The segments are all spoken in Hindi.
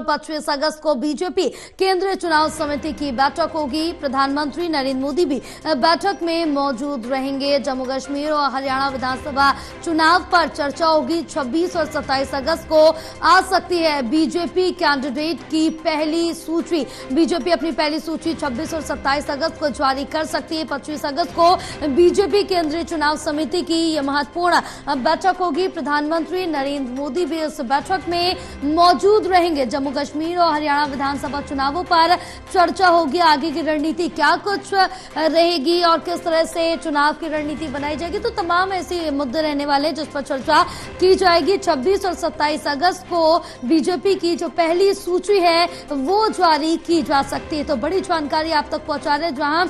25 अगस्त को बीजेपी केंद्रीय चुनाव समिति की बैठक होगी। प्रधानमंत्री नरेंद्र मोदी भी बैठक में मौजूद रहेंगे। जम्मू कश्मीर और हरियाणा विधानसभा चुनाव पर चर्चा होगी। 26 और 27 अगस्त को आ सकती है बीजेपी कैंडिडेट की पहली सूची। बीजेपी अपनी पहली सूची 26 और 27 अगस्त को जारी कर सकती है। 25 अगस्त को बीजेपी केंद्रीय चुनाव समिति की यह महत्वपूर्ण बैठक होगी। प्रधानमंत्री नरेंद्र मोदी भी इस बैठक में मौजूद रहेंगे। जम्मू कश्मीर और हरियाणा विधानसभा चुनावों पर चर्चा होगी। आगे की रणनीति क्या कुछ रहेगी और किस तरह से चुनाव की रणनीति बनाई जाएगी, तो तमाम ऐसे मुद्दे रहने वाले जिस पर चर्चा की जाएगी। 26 और 27 अगस्त को बीजेपी की जो पहली सूची है वो जारी की जा सकती है। तो बड़ी जानकारी आप तक पहुंचा रहे, जहां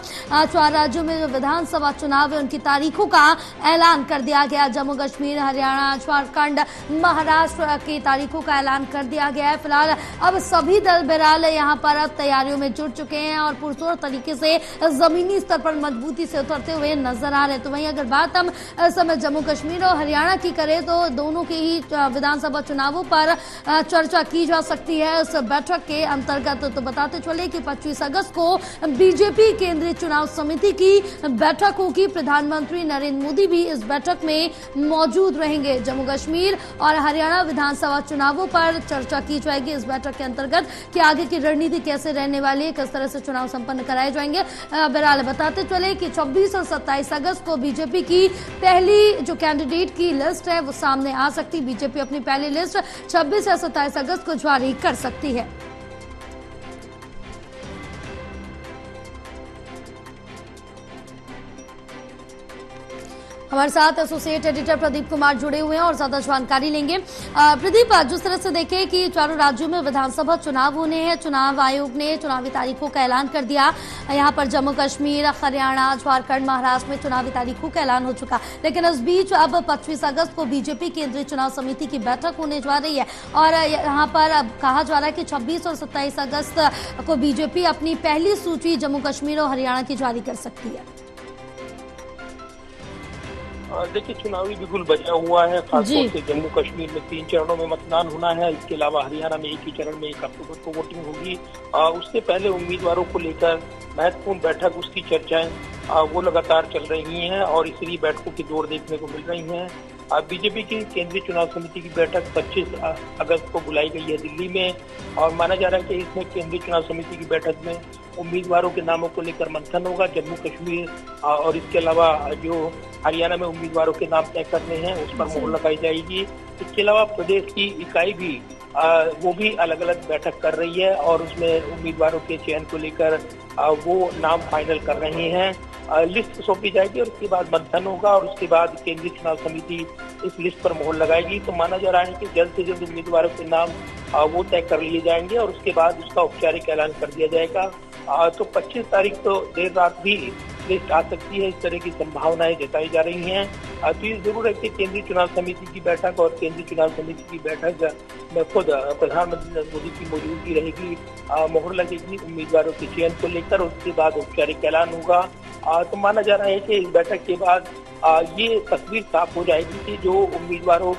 4 राज्यों में जो विधानसभा चुनाव है उनकी तारीखों का ऐलान कर दिया गया। जम्मू कश्मीर, हरियाणा, झारखंड, महाराष्ट्र की तारीखों का ऐलान कर दिया गया है। फिलहाल अब सभी दल बहरहाल यहां पर अब तैयारियों में जुट चुके हैं और पुरजोर तरीके से जमीनी स्तर पर मजबूती से उतरते हुए नजर आ रहे हैं। तो वहीं अगर बात हम इस समय जम्मू कश्मीर और हरियाणा की करें तो दोनों के ही विधानसभा चुनावों पर चर्चा की जा सकती है इस बैठक के अंतर्गत। तो बताते चले कि 25 अगस्त को बीजेपी केंद्रीय चुनाव समिति की बैठक होगी। प्रधानमंत्री नरेंद्र मोदी भी इस बैठक में मौजूद रहेंगे। जम्मू कश्मीर और हरियाणा विधानसभा चुनावों पर चर्चा की जाएगी इस बैठक के अंतर्गत कि आगे की रणनीति कैसे रहने वाली है, किस तरह से चुनाव संपन्न कराए जाएंगे। बहरहाल बताते चले कि 26 और 27 अगस्त को बीजेपी की पहली जो कैंडिडेट की लिस्ट है वो सामने आ सकती। बीजेपी अपनी पहली लिस्ट 26 या 27 अगस्त को जारी कर सकती है। हमारे साथ एसोसिएट एडिटर प्रदीप कुमार जुड़े हुए हैं और ज्यादा जानकारी लेंगे। प्रदीप, जिस तरह से देखें कि चारों राज्यों में विधानसभा चुनाव होने हैं, चुनाव आयोग ने चुनावी तारीखों का ऐलान कर दिया। यहां पर जम्मू कश्मीर, हरियाणा, झारखंड, महाराष्ट्र में चुनावी तारीखों का ऐलान हो चुका, लेकिन इस बीच अब 25 अगस्त को बीजेपी केंद्रीय चुनाव समिति की बैठक होने जा रही है और यहाँ पर अब कहा जा रहा है कि 26 और 27 अगस्त को बीजेपी अपनी पहली सूची जम्मू कश्मीर और हरियाणा की जारी कर सकती है। देखिए, चुनावी बिगुल बजा हुआ है। खासतौर से जम्मू कश्मीर में 3 चरणों में मतदान होना है। इसके अलावा हरियाणा में एक ही चरण में 1 अक्टूबर को वोटिंग होगी। उससे पहले उम्मीदवारों को लेकर महत्वपूर्ण बैठक, उसकी चर्चाएं वो लगातार चल रही हैं और इसीलिए बैठकों की दौड़ देखने को मिल रही है। बीजेपी की केंद्रीय चुनाव समिति की बैठक 25 अगस्त को बुलाई गई है दिल्ली में और माना जा रहा है कि इसमें केंद्रीय चुनाव समिति की बैठक में उम्मीदवारों के नामों को लेकर मंथन होगा। जम्मू कश्मीर और इसके अलावा जो हरियाणा में उम्मीदवारों के नाम तय करने हैं उस पर मोहर लगाई जाएगी। इसके अलावा प्रदेश की इकाई भी वो भी अलग अलग बैठक कर रही है और उसमें उम्मीदवारों के चयन को लेकर वो नाम फाइनल कर रहे हैं। लिस्ट सौंपी जाएगी और उसके बाद मंथन होगा और उसके बाद केंद्रीय चुनाव समिति इस लिस्ट पर मोहर लगाएगी। तो माना जा रहा है कि जल्द से जल्द उम्मीदवारों के नाम वो तय कर लिए जाएंगे और उसके बाद उसका औपचारिक ऐलान कर दिया जाएगा। तो 25 तारीख तो देर रात भी लिस्ट आ सकती है, इस तरह की संभावनाएं जताई जा रही हैं। तो ये जरूर है कि केंद्रीय चुनाव समिति की बैठक और केंद्रीय चुनाव समिति की बैठक में खुद प्रधानमंत्री नरेंद्र मोदी की मौजूदगी रहेगी। मोहर लगेगी उम्मीदवारों के चयन को लेकर, उसके बाद औपचारिक ऐलान होगा। तो माना जा रहा है कि इस बैठक के बाद ये तस्वीर साफ हो जाएगी कि जो उम्मीदवारों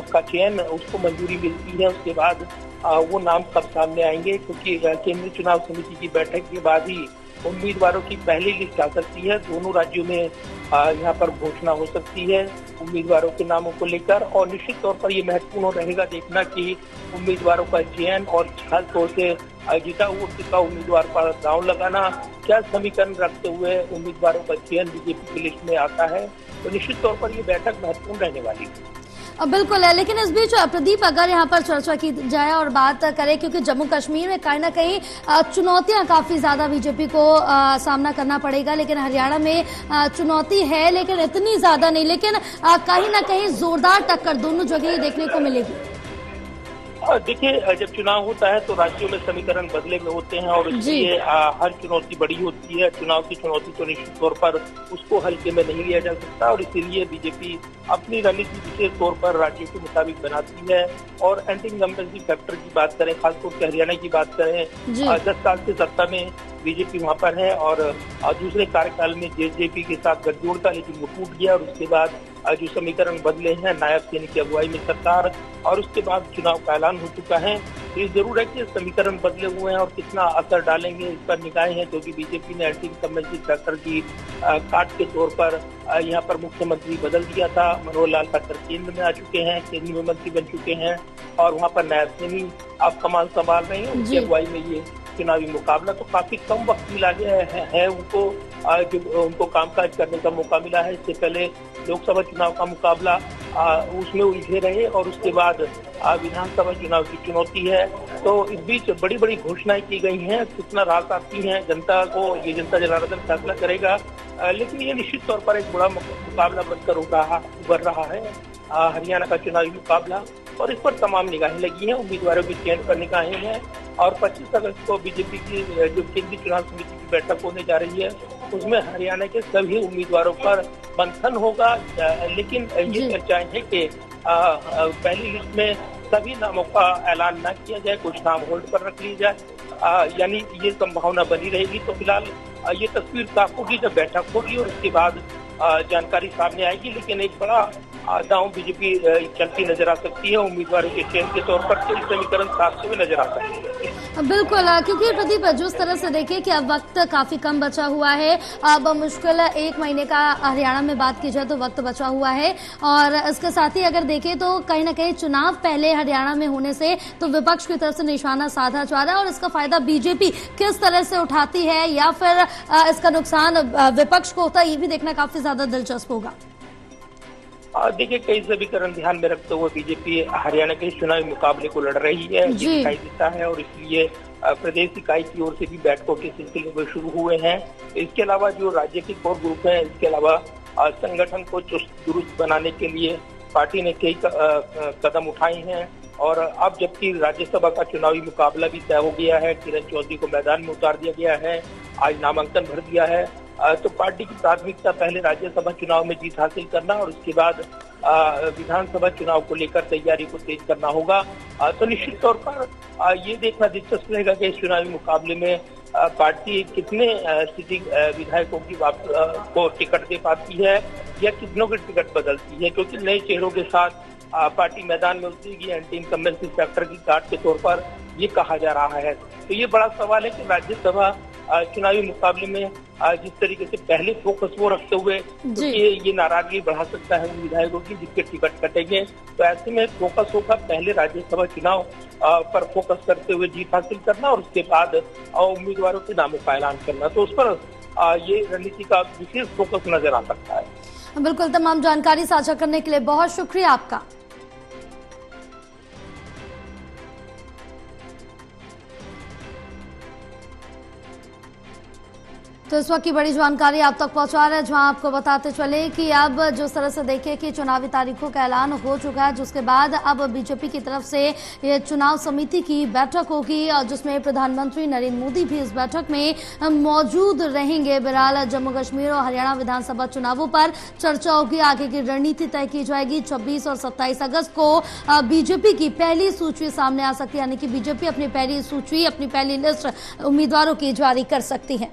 का चयन उसको मंजूरी मिलती है, उसके बाद वो नाम सब सामने आएंगे, क्योंकि केंद्रीय चुनाव समिति की बैठक के बाद ही उम्मीदवारों की पहली लिस्ट आ सकती है। दोनों राज्यों में यहाँ पर घोषणा हो सकती है उम्मीदवारों के नामों को लेकर और निश्चित तौर पर ये महत्वपूर्ण रहेगा देखना कि उम्मीदवारों का चयन और खास तौर से जीता हुआ उम्मीदवार पर दांव लगाना, क्या समीकरण रखते हुए उम्मीदवारों का चयन बीजेपी की लिस्ट में आता है। तो निश्चित तौर पर ये बैठक महत्वपूर्ण रहने वाली है। बिल्कुल है, लेकिन इस बीच प्रदीप अगर यहाँ पर चर्चा की जाए और बात करें, क्योंकि जम्मू कश्मीर में कहीं ना कहीं चुनौतियां काफी ज्यादा बीजेपी को सामना करना पड़ेगा, लेकिन हरियाणा में चुनौती है लेकिन इतनी ज्यादा नहीं, लेकिन कहीं ना कहीं जोरदार टक्कर दोनों जगह ही देखने को मिलेगी। देखिए, जब चुनाव होता है तो राज्यों में समीकरण बदले में होते हैं और इसलिए हर चुनौती बड़ी होती है। चुनाव की चुनौती तो निश्चित तौर पर उसको हल्के में नहीं लिया जा सकता और इसीलिए बीजेपी अपनी रणनीति विशेष तौर पर राज्यों के मुताबिक बनाती है। और एंटी इनकम्बेंसी फैक्टर की बात करें, खासतौर से हरियाणा की बात करें, 10 साल से सत्ता में बीजेपी वहां पर है और दूसरे कार्यकाल में जेजेपी के साथ गठजोड़ था, लेकिन वो टूट गया और उसके बाद जो समीकरण बदले हैं, नायब सैनी की अगुवाई में सरकार और उसके बाद चुनाव का ऐलान हो चुका है। तो ये जरूर है कि समीकरण बदले हुए हैं और कितना असर डालेंगे इस पर निगाहें हैं, क्योंकि बीजेपी ने एंटी इनकम्बेंसी फैक्टर की काट के तौर पर यहाँ पर मुख्यमंत्री बदल दिया था। मनोहर लाल खट्टर केंद्र में आ चुके हैं, केंद्रीय मंत्री बन चुके हैं और वहाँ पर नायब सैनी आप कमान संभाल रहे हैं। उनकी अगुवाई में ये चुनावी मुकाबला, तो काफी कम वक्त मिला गया है उनको जो उनको कामकाज करने का मौका मिला है। इससे पहले लोकसभा चुनाव का मुकाबला उसमें उलझे रहे और उसके बाद विधानसभा चुनाव की चुनौती है। तो इस बीच बड़ी बड़ी घोषणाएं की गई हैं, कितना रास आती हैं जनता को, ये जनता जनार्दन फैसला करेगा, लेकिन ये निश्चित तौर पर एक बड़ा मुकाबला बनकर उभर रहा है हरियाणा का चुनावी मुकाबला और इस पर तमाम निगाहें लगी हैं, उम्मीदवारों की चयन पर निगाहें हैं और 25 अगस्त को बीजेपी की जो केंद्रीय चुनाव समिति की बैठक होने जा रही है उसमें हरियाणा के सभी उम्मीदवारों पर मंथन होगा। लेकिन ये चर्चाएं है कि पहली लिस्ट में सभी नामों का ऐलान न किया जाए, कुछ नाम होल्ड पर रख लिए जाए, यानी ये संभावना बनी रहेगी। तो फिलहाल ये तस्वीर साफ होगी जब बैठक होगी और उसके बाद जानकारी सामने आएगी, लेकिन एक बड़ा दांव बीजेपी चलती नजर आ सकती है उम्मीदवारों के चयन के तौर पर, कई समीकरण साफ से नजर आ सकते हैं। बिल्कुल, क्योंकि प्रदीप जिस तरह से देखिए कि अब वक्त काफी कम बचा हुआ है, अब मुश्किल 1 महीने का हरियाणा में बात की जाए तो वक्त बचा हुआ है और इसके साथ ही अगर देखें तो कहीं ना कहीं चुनाव पहले हरियाणा में होने से तो विपक्ष की तरफ से निशाना साधा जा रहा है और इसका फायदा बीजेपी किस तरह से उठाती है या फिर इसका नुकसान विपक्ष को होता है, ये भी देखना काफी ज्यादा दिलचस्प होगा। देखिए, कई समीकरण ध्यान में रखते हुए बीजेपी हरियाणा के चुनावी मुकाबले को लड़ रही है, ये दिखाई देता है और इसलिए प्रदेश इकाई की ओर से भी बैठकों के सिलसिले में शुरू हुए हैं। इसके अलावा जो राज्य के कोर ग्रुप हैं, इसके अलावा संगठन को चुस्त दुरुस्त बनाने के लिए पार्टी ने कई कदम उठाए हैं और अब जबकि राज्यसभा का चुनावी मुकाबला भी तय हो गया है, किरण चौधरी को मैदान में उतार दिया गया है, आज नामांकन भर दिया है, तो पार्टी की प्राथमिकता पहले राज्यसभा चुनाव में जीत हासिल करना और उसके बाद विधानसभा चुनाव को लेकर तैयारी को तेज करना होगा। तो निश्चित तौर पर ये देखना दिलचस्प रहेगा कि इस चुनावी मुकाबले में पार्टी कितने सिटिंग विधायकों की को टिकट दे पाती है या कितनों की टिकट बदलती है, क्योंकि नए चेहरों के साथ पार्टी मैदान में उतरेगी एंटी इनकम्बेंसी फैक्टर की काट के तौर पर ये कहा जा रहा है। तो ये बड़ा सवाल है कि राज्यसभा चुनावी मुकाबले में जिस तरीके से पहले फोकस वो रखते हुए तो ये नाराजगी बढ़ा सकता है उन विधायकों की जिसके टिकट कटेंगे। तो ऐसे में फोकस होगा पहले राज्यसभा चुनाव पर फोकस करते हुए जीत हासिल करना और उसके बाद उम्मीदवारों के नामों का ऐलान करना। तो उस पर ये रणनीति का विशेष फोकस नजर आ सकता है। बिल्कुल, तमाम जानकारी साझा करने के लिए बहुत शुक्रिया आपका। तो इस वक्त की बड़ी जानकारी आप तक पहुंचा रहे हैं, जहां आपको बताते चले कि अब जिस तरह से देखिए कि चुनावी तारीखों का ऐलान हो चुका है, जिसके बाद अब बीजेपी की तरफ से ये चुनाव समिति की बैठक होगी जिसमें प्रधानमंत्री नरेंद्र मोदी भी इस बैठक में मौजूद रहेंगे। बहरहाल जम्मू कश्मीर और हरियाणा विधानसभा चुनावों पर चर्चा होगी, आगे की रणनीति तय की जाएगी। 26 और 27 अगस्त को बीजेपी की पहली सूची सामने आ सकती है, यानी कि बीजेपी अपनी पहली सूची, अपनी पहली लिस्ट उम्मीदवारों की जारी कर सकती है।